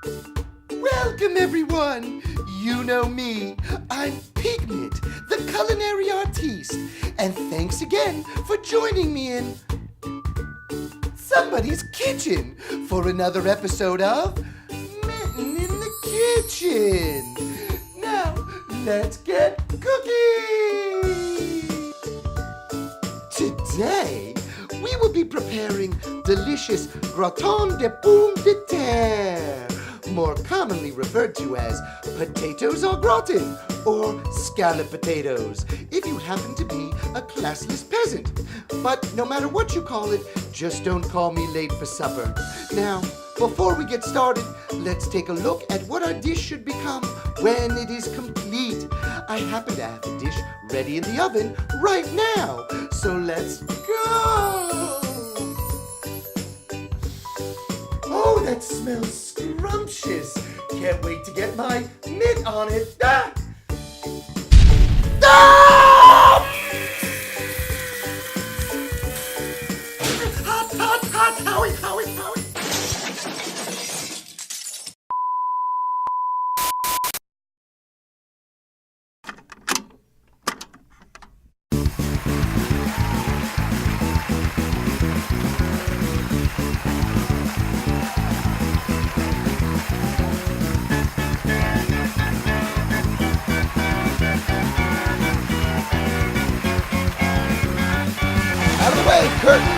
Welcome, everyone. You know me. I'm Pigment, the culinary artiste. And thanks again for joining me in somebody's kitchen for another episode of Mitten in the Kitchen. Now, let's get cooking. Today, we will be preparing delicious gratin de pommes de terre, more commonly referred to as potatoes au gratin or scallop potatoes, if you happen to be a classless peasant. But no matter what you call it, just don't call me late for supper. Now, before we get started, let's take a look at what our dish should become when it is complete. I happen to have the dish ready in the oven right now, so let's go! Oh, that smells scrumptious. Can't wait to get my mitt on it. Ah! Ah! Hot, hot, hot. Howie, Howie, Howie. Out of the way, curtain!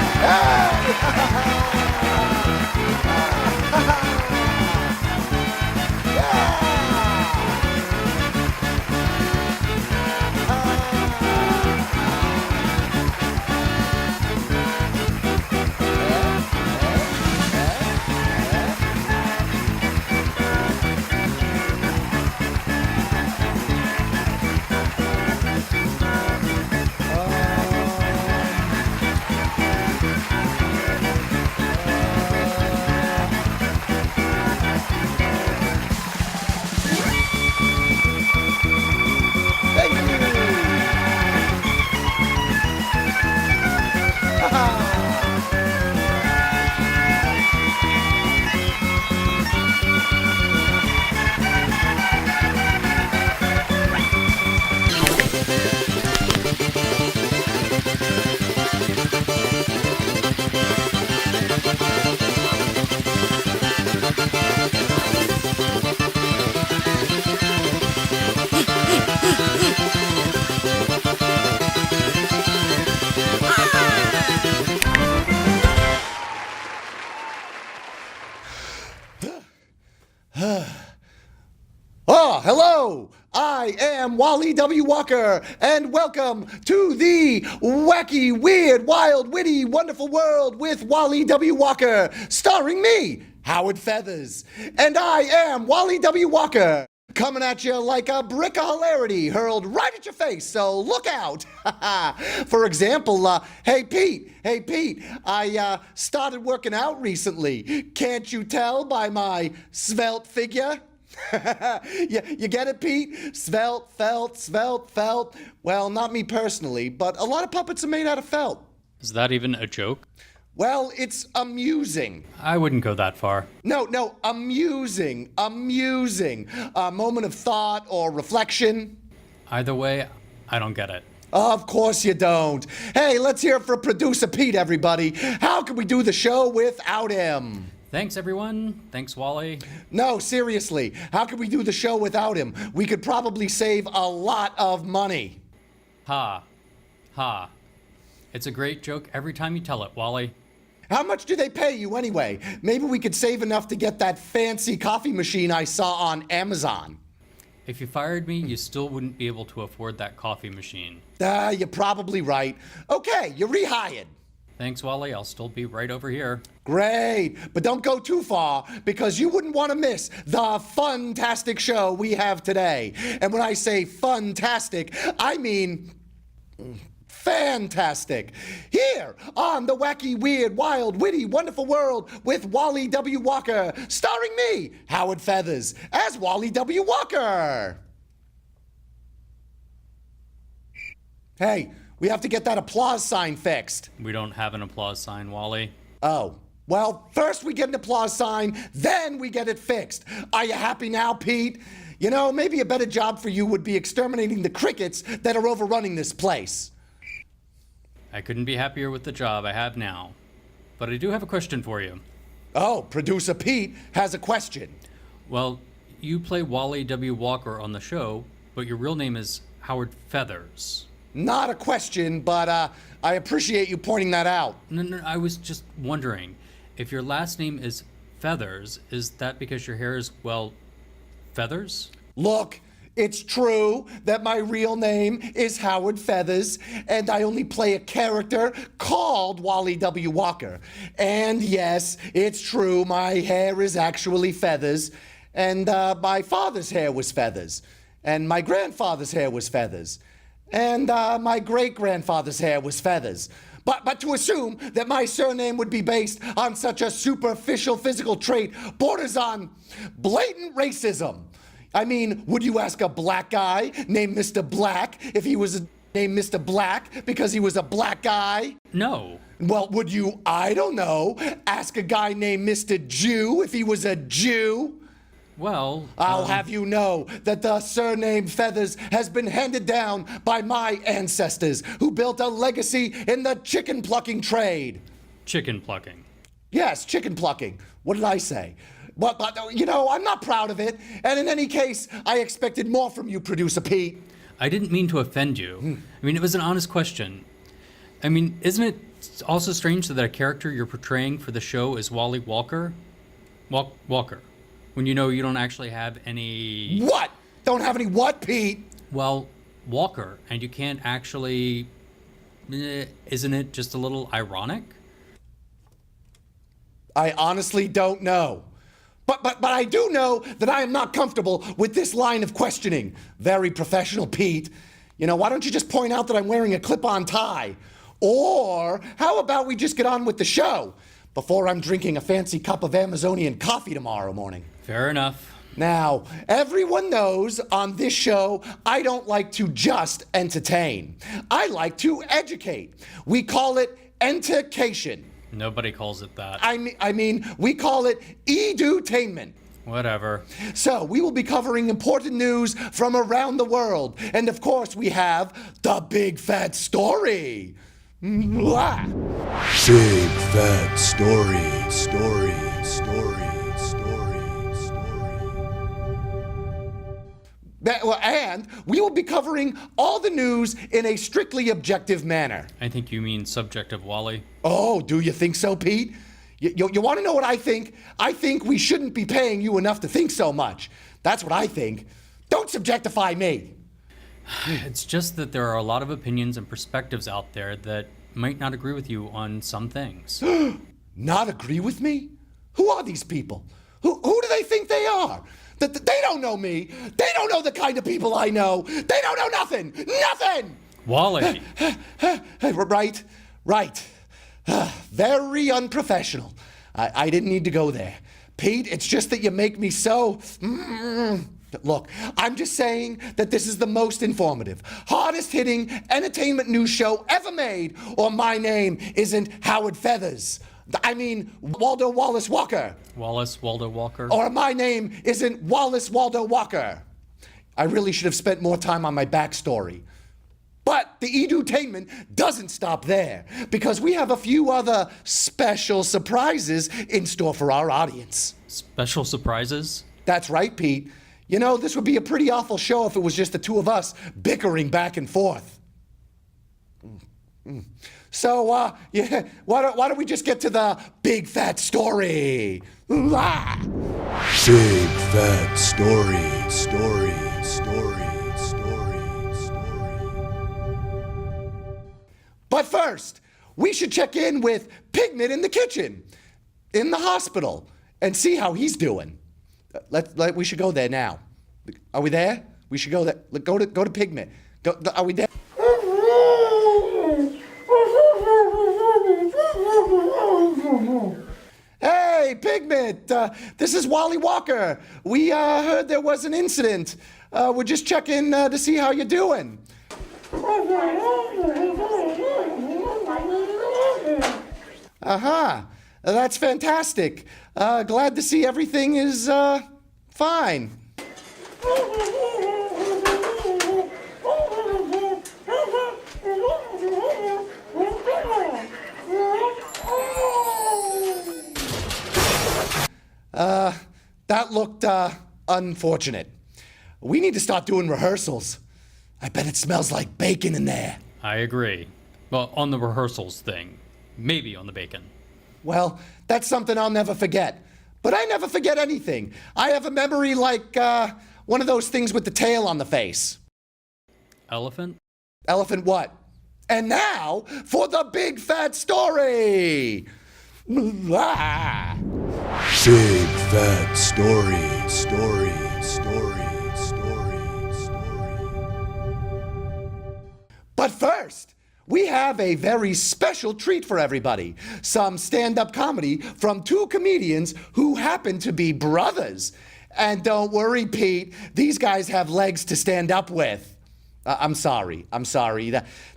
Oh, hello! I am Wally W. Walker, and welcome to the Wacky, Weird, Wild, Witty, Wonderful World with Wally W. Walker, starring me, Howard Feathers. And I am Wally W. Walker, coming at you like a brick of hilarity hurled right at your face, so look out. For example, hey Pete, I started working out recently. Can't you tell by my svelte figure? You get it, Pete? Svelte, felt. Well, not me personally, but a lot of puppets are made out of felt. Is that even a joke? Well, it's amusing. I wouldn't go that far. No, amusing. A moment of thought or reflection. Either way, I don't get it. Of course you don't. Hey, let's hear it for producer Pete, everybody. How can we do the show without him? Thanks, everyone. Thanks, Wally. No, seriously, how could we do the show without him? We could probably save a lot of money. Ha. It's a great joke every time you tell it, Wally. How much do they pay you anyway? Maybe we could save enough to get that fancy coffee machine I saw on Amazon. If you fired me, you still wouldn't be able to afford that coffee machine. You're probably right. Okay, you're rehired. Thanks, Wally. I'll still be right over here. Great, but don't go too far because you wouldn't want to miss the fun-tastic show we have today. And when I say fun-tastic, I mean fantastic. Here on the Wacky, Weird, Wild, Witty, Wonderful World with Wally W. Walker, starring me, Howard Feathers, as Wally W. Walker. Hey, we have to get that applause sign fixed. We don't have an applause sign, Wally. Oh, Well, first we get an applause sign, then we get it fixed. Are you happy now, Pete? You know, maybe a better job for you would be exterminating the crickets that are overrunning this place. I couldn't be happier with the job I have now. But I do have a question for you. Oh, producer Pete has a question. Well, you play Wally W. Walker on the show, but your real name is Howard Feathers. Not a question, but I appreciate you pointing that out. No, I was just wondering, if your last name is Feathers, is that because your hair is, well, feathers? Look, it's true that my real name is Howard Feathers, and I only play a character called Wally W. Walker. And yes, it's true, my hair is actually feathers, and my father's hair was feathers, and my grandfather's hair was feathers, and my great-grandfather's hair was feathers. But to assume that my surname would be based on such a superficial physical trait borders on blatant racism. I mean, would you ask a black guy named Mr. Black if he was named Mr. Black because he was a black guy? No. Well, would you, I don't know, ask a guy named Mr. Jew if he was a Jew? Well, I'll have you know that the surname Feathers has been handed down by my ancestors who built a legacy in the chicken plucking trade. Chicken plucking. Yes, chicken plucking. What did I say? But, you know, I'm not proud of it. And in any case, I expected more from you, Producer Pete. I didn't mean to offend you. I mean, it was an honest question. I mean, isn't it also strange that a character you're portraying for the show is Wally Walker? Walker. When you know you don't actually have any... What? Don't have any what, Pete? Well, Walker, and you can't actually... Isn't it just a little ironic? I honestly don't know. But I do know that I am not comfortable with this line of questioning. Very professional, Pete. You know, why don't you just point out that I'm wearing a clip-on tie? Or how about we just get on with the show before I'm drinking a fancy cup of Amazonian coffee tomorrow morning? Fair enough. Now, everyone knows on this show, I don't like to just entertain. I like to educate. We call it entercation. Nobody calls it that. I mean, we call it edutainment. Whatever. So, we will be covering important news from around the world. And of course, we have the Big Fat Story. Mwah. Big Fat Story. And we will be covering all the news in a strictly objective manner. I think you mean subjective Wally. Oh, do you think so, Pete? You want to know what I think? I think we shouldn't be paying you enough to think so much. That's what I think. Don't subjectify me. It's just that there are a lot of opinions and perspectives out there that might not agree with you on some things. Not agree with me? Who are these people? Who do they think they are? They don't know me. They don't know the kind of people I know. They don't know nothing. Nothing! Wally! Right. Very unprofessional. I didn't need to go there. Pete, it's just that you make me so... Look, I'm just saying that this is the most informative, hardest-hitting entertainment news show ever made, or my name isn't Howard Feathers. I mean, Waldo Wallace Walker. Wallace Waldo Walker. Or my name isn't Wallace Waldo Walker. I really should have spent more time on my backstory. But the edutainment doesn't stop there, because we have a few other special surprises in store for our audience. Special surprises? That's right, Pete. You know, this would be a pretty awful show if it was just the two of us bickering back and forth. So, yeah, why don't we just get to the Big Fat Story? Big Fat Story. But first, we should check in with Pigment in the kitchen, in the hospital, and see how he's doing. We should go there now. Are we there? We should go there. Go to Pigment. Are we there? Hey, Pigment! This is Wally Walker. We heard there was an incident. We're just checking to see how you're doing. Uh-huh. That's fantastic. Glad to see everything is, fine. That looked, unfortunate. We need to start doing rehearsals. I bet it smells like bacon in there. I agree. Well, on the rehearsals thing. Maybe on the bacon. Well, that's something I'll never forget. But I never forget anything. I have a memory like, one of those things with the tail on the face. Elephant? Elephant what? And now, for the big fat story! Ah. Big fat story. But first, we have a very special treat for everybody. Some stand-up comedy from two comedians who happen to be brothers. And don't worry, Pete, these guys have legs to stand up with. I'm sorry.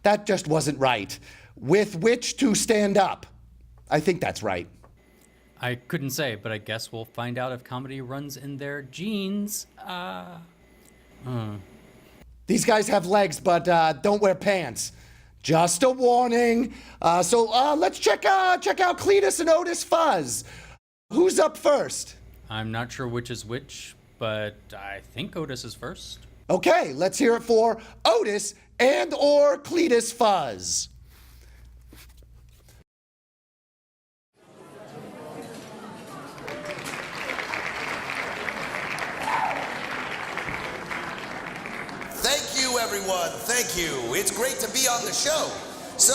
That just wasn't right. With which to stand up. I think that's right. I couldn't say, but I guess we'll find out if comedy runs in their genes. These guys have legs, but don't wear pants. Just a warning. So let's check out Cletus and Otis Fuzz. Who's up first? I'm not sure which is which, but I think Otis is first. Okay, let's hear it for Otis and or Cletus Fuzz. Thank you, everyone. Thank you. It's great to be on the show. So,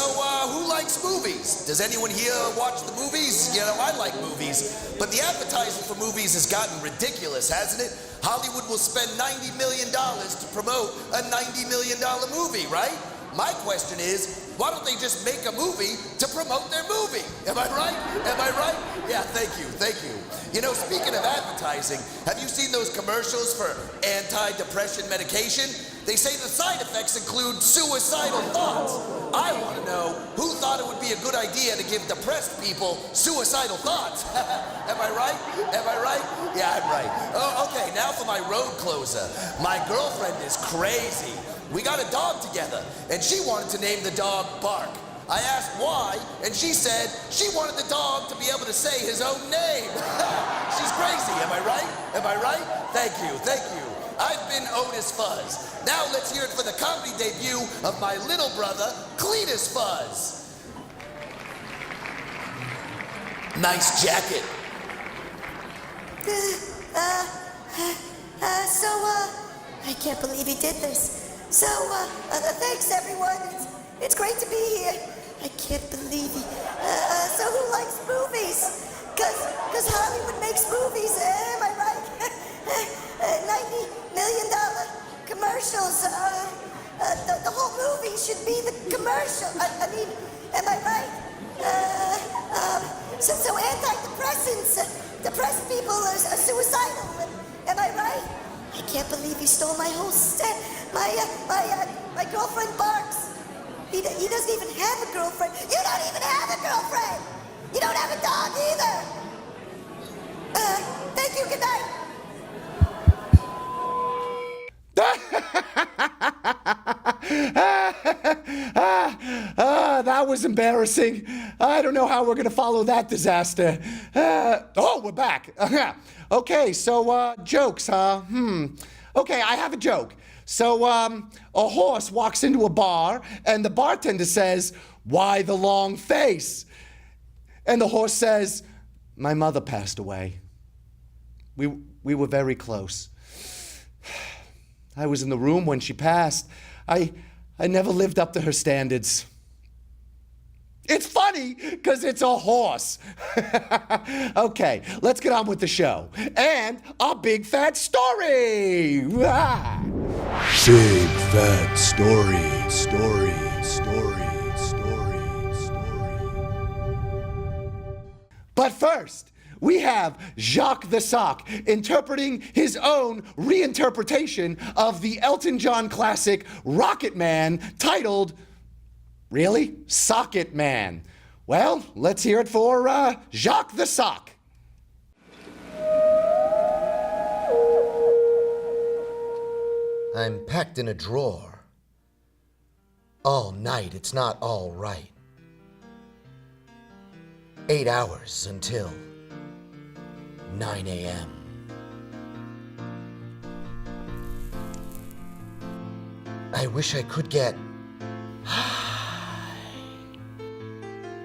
who likes movies? Does anyone here watch the movies? You know, I like movies. But the advertising for movies has gotten ridiculous, hasn't it? Hollywood will spend $90 million to promote a $90 million movie, right? My question is, why don't they just make a movie to promote their movie? Am I right? Yeah, thank you. You know, speaking of advertising, have you seen those commercials for anti-depression medication? They say the side effects include suicidal thoughts. I want to know who thought it would be a good idea to give depressed people suicidal thoughts. Am I right? Yeah, I'm right. Oh, okay, now for my road closer. My girlfriend is crazy. We got a dog together, and she wanted to name the dog Bark. I asked why, and she said she wanted the dog to be able to say his own name. She's crazy, am I right? Thank you. I've been Otis Fuzz. Now let's hear it for the comedy debut of my little brother, Cletus Fuzz. Nice jacket. I can't believe he did this. So, thanks everyone. It's great to be here. I can't believe he. So who likes movies? Cause Hollywood makes movies, am I right? $90 million commercials. The whole movie should be the commercial. I mean, am I right? So antidepressants, depressed people are suicidal. Am I right? I can't believe he stole my whole set. My girlfriend barks. He doesn't even have a girlfriend. You don't even have a girlfriend. You don't have a dog either. Thank you. Good night. That was embarrassing. I don't know how we're gonna follow that disaster. We're back. Okay, so jokes, huh? Okay, I have a joke. So a horse walks into a bar and the bartender says, "Why the long face?" And the horse says, "My mother passed away. We were very close. I was in the room when she passed. I never lived up to her standards." It's funny because it's a horse. Okay, let's get on with the show. And our big fat story. Ah. Big fat story. But first, we have Jacques the Sock interpreting his own reinterpretation of the Elton John classic Rocket Man titled, really? Socket Man. Well, let's hear it for Jacques the Sock. I'm packed in a drawer. All night, it's not all right. 8 hours until 9 a.m. I wish I could get high,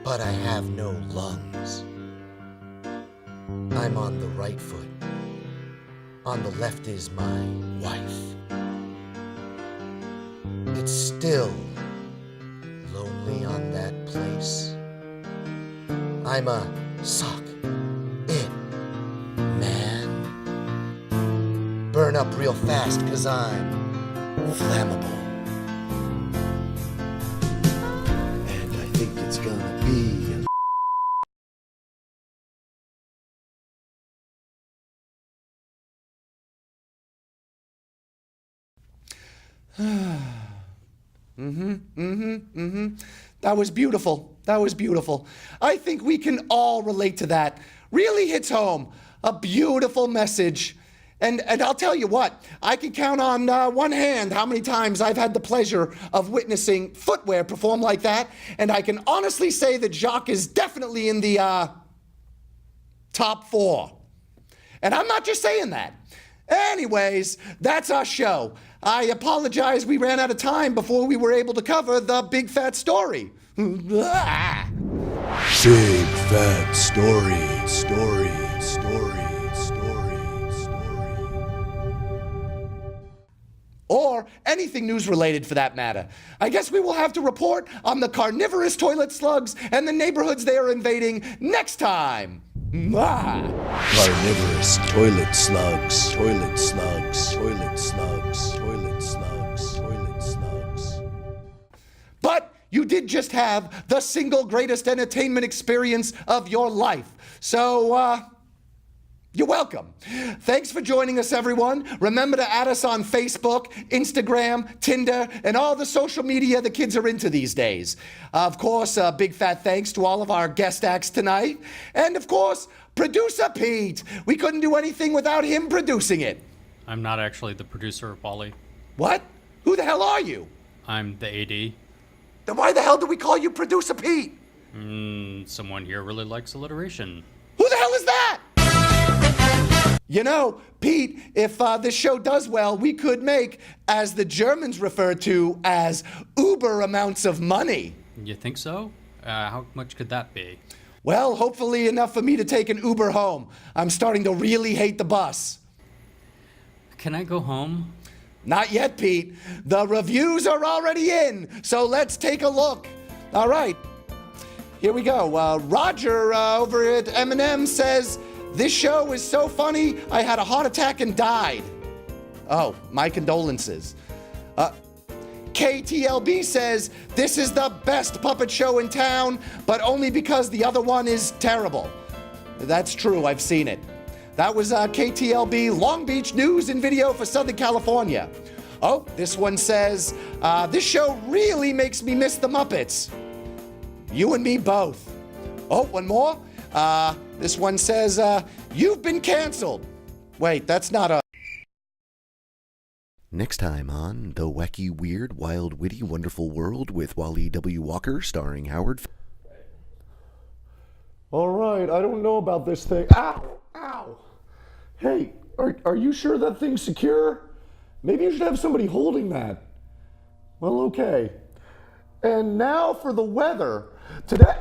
but I have no lungs. I'm on the right foot. On the left is my wife. It's still lonely on that place. I'm a sock it man. Burn up real fast 'cause I'm flammable. And I think it's gonna be That was beautiful. That was beautiful. I think we can all relate to that. Really hits home. A beautiful message. And I'll tell you what, I can count on one hand how many times I've had the pleasure of witnessing footwear perform like that. And I can honestly say that Jacques is definitely in the top 4. And I'm not just saying that. Anyways, that's our show. I apologize we ran out of time before we were able to cover the big fat story. Big fat story, story, story, story, story. Or anything news related for that matter. I guess we will have to report on the carnivorous toilet slugs and the neighborhoods they are invading next time. Carnivorous toilet slugs, toilet slugs, toilet slugs, toilet slugs, toilet slugs. But you did just have the single greatest entertainment experience of your life. So, you're welcome. Thanks for joining us, everyone. Remember to add us on Facebook, Instagram, Tinder, and all the social media the kids are into these days. Of course, a big fat thanks to all of our guest acts tonight. And of course, producer Pete. We couldn't do anything without him producing it. I'm not actually the producer of Wally. What? Who the hell are you? I'm the AD. Then why the hell do we call you Producer Pete? Someone here really likes alliteration. Who the hell is that? You know, Pete, if this show does well, we could make, as the Germans refer to as uber amounts of money. You think so? How much could that be? Well, hopefully enough for me to take an Uber home. I'm starting to really hate the bus. Can I go home? Not yet, Pete. The reviews are already in, so let's take a look. All right, here we go. Roger over at M&M says, "This show is so funny, I had a heart attack and died." Oh, my condolences. KTLB says, "This is the best puppet show in town, but only because the other one is terrible." That's true, I've seen it. That was KTLB, Long Beach News and Video for Southern California. Oh, this one says, "This show really makes me miss the Muppets." You and me both. Oh, one more. This one says, "You've been canceled." Wait, that's not a... Next time on The Wacky, Weird, Wild, Witty, Wonderful World with Wally W. Walker, starring Howard. All right, I don't know about this thing. Ow! Ow! Hey, are you sure that thing's secure? Maybe you should have somebody holding that. Well, okay. And now for the weather. Today,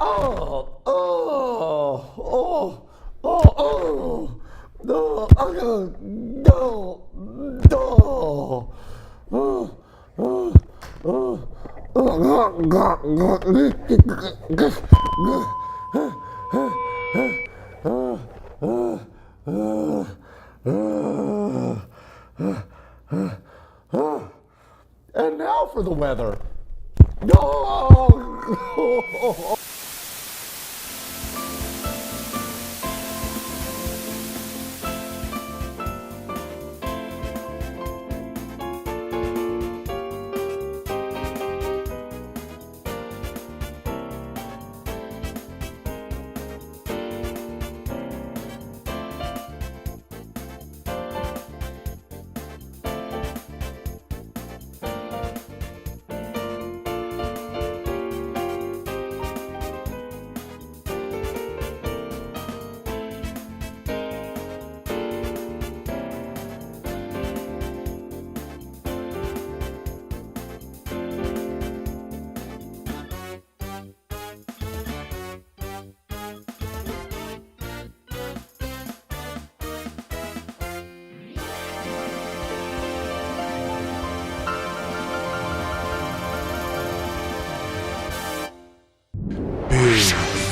and now for the weather.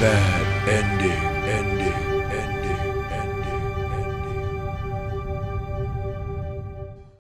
sad ending.